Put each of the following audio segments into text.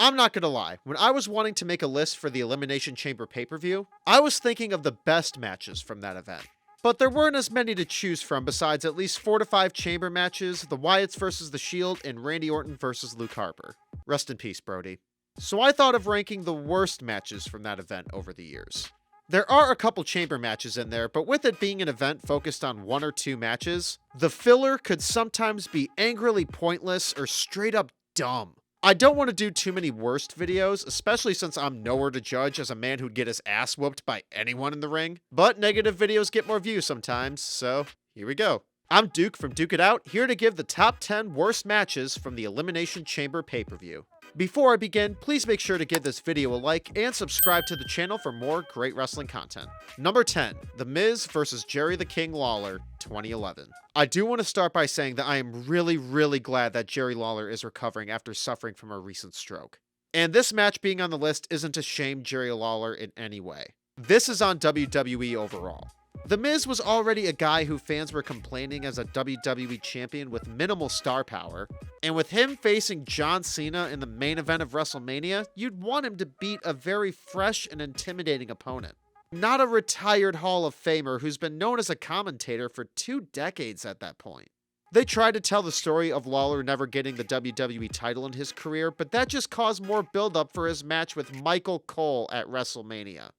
I'm not gonna lie, when I was wanting to make a list for the Elimination Chamber pay-per-view, I was thinking of the best matches from that event. But there weren't as many to choose from besides at least 4 to 5 chamber matches, the Wyatts versus The Shield, and Randy Orton versus Luke Harper. Rest in peace, Brody. So I thought of ranking the worst matches from that event over the years. There are a couple chamber matches in there, but with it being an event focused on 1 or 2 matches, the filler could sometimes be angrily pointless or straight up dumb. I don't want to do too many worst videos, especially since I'm nowhere to judge as a man who'd get his ass whooped by anyone in the ring, but negative videos get more views sometimes, so here we go. I'm Duke from Duke It Out, here to give the top 10 worst matches from the Elimination Chamber pay-per-view. Before I begin, please make sure to give this video a like and subscribe to the channel for more great wrestling content. Number 10, The Miz vs. Jerry the King Lawler, 2011. I do want to start by saying that I am really glad that Jerry Lawler is recovering after suffering from a recent stroke. And this match being on the list isn't to shame Jerry Lawler in any way. This is on WWE overall. The Miz was already a guy who fans were complaining as a WWE champion with minimal star power, and with him facing John Cena in the main event of WrestleMania, you'd want him to beat a very fresh and intimidating opponent. Not a retired Hall of Famer who's been known as a commentator for 2 decades at that point. They tried to tell the story of Lawler never getting the WWE title in his career, but that just caused more build-up for his match with Michael Cole at WrestleMania.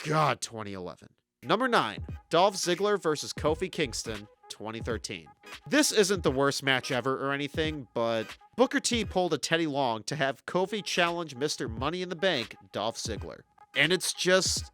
God, 2011. Number 9, Dolph Ziggler vs. Kofi Kingston, 2013. This isn't the worst match ever or anything, but Booker T pulled a Teddy Long to have Kofi challenge Mr. Money in the Bank, Dolph Ziggler. And it's just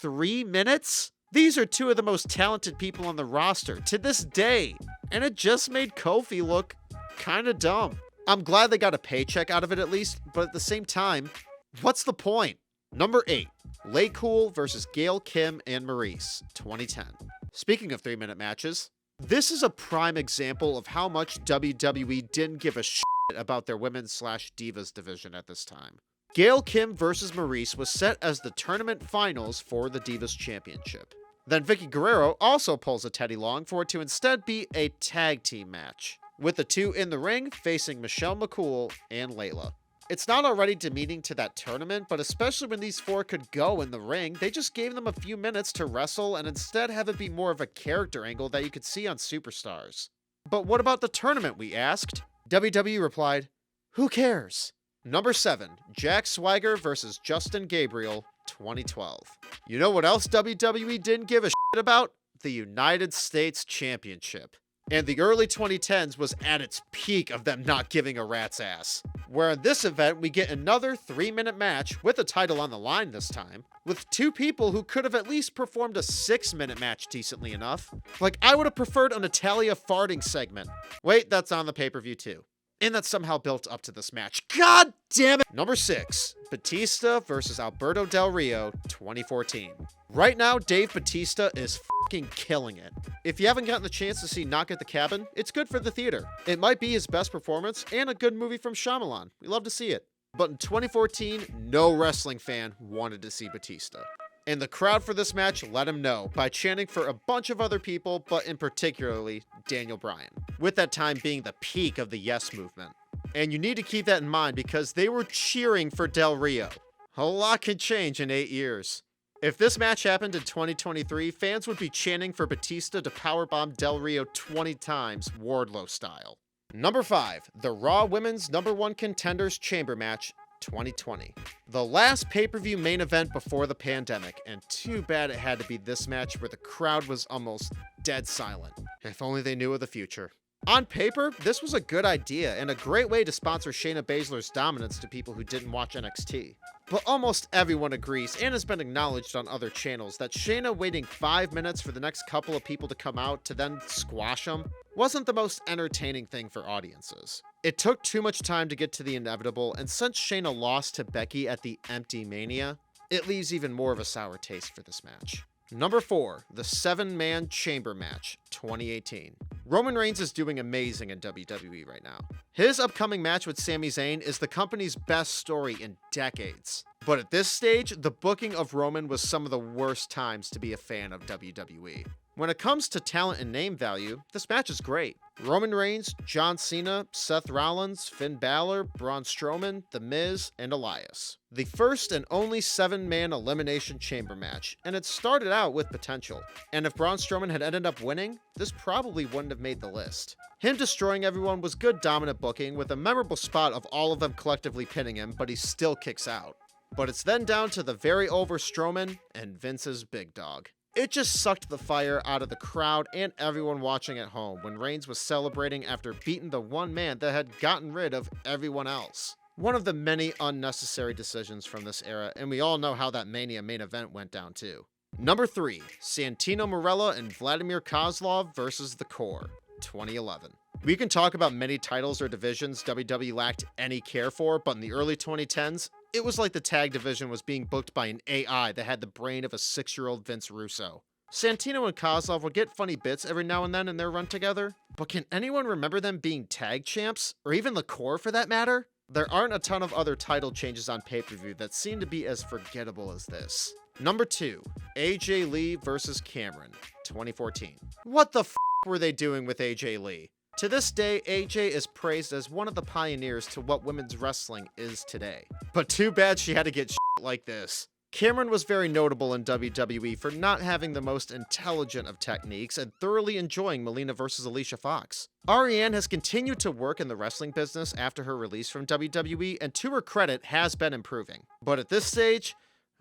3 minutes? These are 2 of the most talented people on the roster to this day, and it just made Kofi look kinda dumb. I'm glad they got a paycheck out of it at least, but at the same time, what's the point? Number 8, Lay Cool vs. Gail Kim and Maurice, 2010. Speaking of 3-minute matches, this is a prime example of how much WWE didn't give a shit about their women's/divas division at this time. Gail Kim vs. Maurice was set as the tournament finals for the Divas Championship. Then Vicky Guerrero also pulls a Teddy Long for it to instead be a tag team match, with the 2 in the ring facing Michelle McCool and Layla. It's not already demeaning to that tournament, but especially when these 4 could go in the ring, they just gave them a few minutes to wrestle and instead have it be more of a character angle that you could see on Superstars. But what about the tournament, we asked? WWE replied, who cares? Number 7, Jack Swagger vs. Justin Gabriel, 2012. You know what else WWE didn't give a shit about? The United States Championship. And the early 2010s was at its peak of them not giving a rat's ass. Where in this event, we get another 3-minute match, with a title on the line this time, with 2 people who could have at least performed a 6-minute match decently enough. Like, I would have preferred a Natalia farting segment. Wait, that's on the pay-per-view too. And that somehow built up to this match. God damn it! Number 6, Batista vs. Alberto Del Rio, 2014. Right now, Dave Batista is fucking killing it. If you haven't gotten the chance to see Knock at the Cabin, it's good for the theater. It might be his best performance and a good movie from Shyamalan. We love to see it. But in 2014, no wrestling fan wanted to see Batista. And the crowd for this match let him know by chanting for a bunch of other people, but in particularly Daniel Bryan, with that time being the peak of the Yes movement. And you need to keep that in mind because they were cheering for Del Rio. A lot can change in 8 years. If this match happened in 2023, fans would be chanting for Batista to powerbomb Del Rio 20 times, Wardlow style. Number 5, the Raw Women's #1 Contenders Chamber Match, 2020. The last pay-per-view main event before the pandemic, and too bad it had to be this match where the crowd was almost dead silent. If only they knew of the future. On paper, this was a good idea and a great way to sponsor Shayna Baszler's dominance to people who didn't watch NXT. But almost everyone agrees, and has been acknowledged on other channels, that Shayna waiting 5 minutes for the next couple of people to come out to then squash them wasn't the most entertaining thing for audiences. It took too much time to get to the inevitable, and since Shayna lost to Becky at the Empty Mania, it leaves even more of a sour taste for this match. Number 4, the 7-Man Chamber Match, 2018. Roman Reigns is doing amazing in WWE right now. His upcoming match with Sami Zayn is the company's best story in decades. But at this stage, the booking of Roman was some of the worst times to be a fan of WWE. When it comes to talent and name value, this match is great. Roman Reigns, John Cena, Seth Rollins, Finn Balor, Braun Strowman, The Miz, and Elias. The first and only 7-man Elimination Chamber match, and it started out with potential. And if Braun Strowman had ended up winning, this probably wouldn't have made the list. Him destroying everyone was good dominant booking with a memorable spot of all of them collectively pinning him, but he still kicks out. But it's then down to the very over Strowman and Vince's big dog. It just sucked the fire out of the crowd and everyone watching at home when Reigns was celebrating after beating the one man that had gotten rid of everyone else. One of the many unnecessary decisions from this era, and we all know how that Mania main event went down too. Number 3, Santino Marella and Vladimir Kozlov versus The Core, 2011. We can talk about many titles or divisions WWE lacked any care for, but in the early 2010s, it was like the tag division was being booked by an AI that had the brain of a 6-year-old Vince Russo. Santino and Kozlov would get funny bits every now and then in their run together, but can anyone remember them being tag champs? Or even The Core for that matter? There aren't a ton of other title changes on pay-per-view that seem to be as forgettable as this. Number 2, AJ Lee versus Cameron, 2014. What the f were they doing with AJ Lee? To this day, AJ is praised as one of the pioneers to what women's wrestling is today. But too bad she had to get shit like this. Cameron was very notable in WWE for not having the most intelligent of techniques and thoroughly enjoying Melina vs. Alicia Fox. Ariane has continued to work in the wrestling business after her release from WWE, and to her credit, has been improving. But at this stage,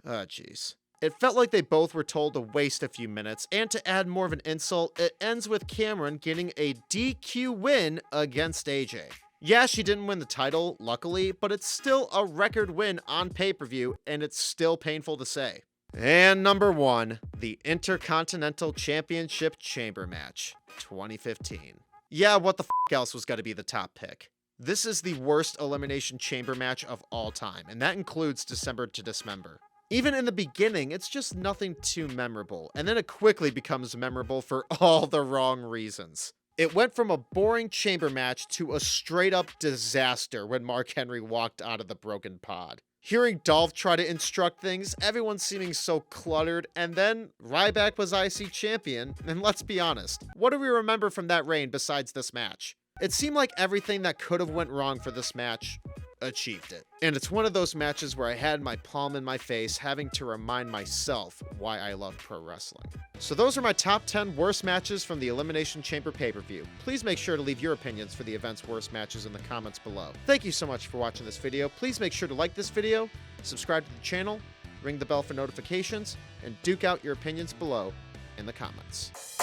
jeez. It felt like they both were told to waste a few minutes, and to add more of an insult, it ends with Cameron getting a DQ win against AJ. Yeah, she didn't win the title, luckily, but it's still a record win on pay-per-view, and it's still painful to say. And number 1, the Intercontinental Championship Chamber match, 2015. Yeah, what the f else was gonna be the top pick? This is the worst Elimination Chamber match of all time, and that includes December to Dismember. Even in the beginning, it's just nothing too memorable, and then it quickly becomes memorable for all the wrong reasons. It went from a boring chamber match to a straight-up disaster when Mark Henry walked out of the broken pod. Hearing Dolph try to instruct things, everyone seeming so cluttered, and then Ryback was IC champion, and let's be honest, what do we remember from that reign besides this match? It seemed like everything that could have went wrong for this match achieved it. And it's one of those matches where I had my palm in my face having to remind myself why I love pro wrestling. So those are my top 10 worst matches from the Elimination Chamber pay-per-view. Please make sure to leave your opinions for the event's worst matches in the comments below. Thank you so much for watching this video. Please make sure to like this video, subscribe to the channel, ring the bell for notifications, and duke out your opinions below in the comments.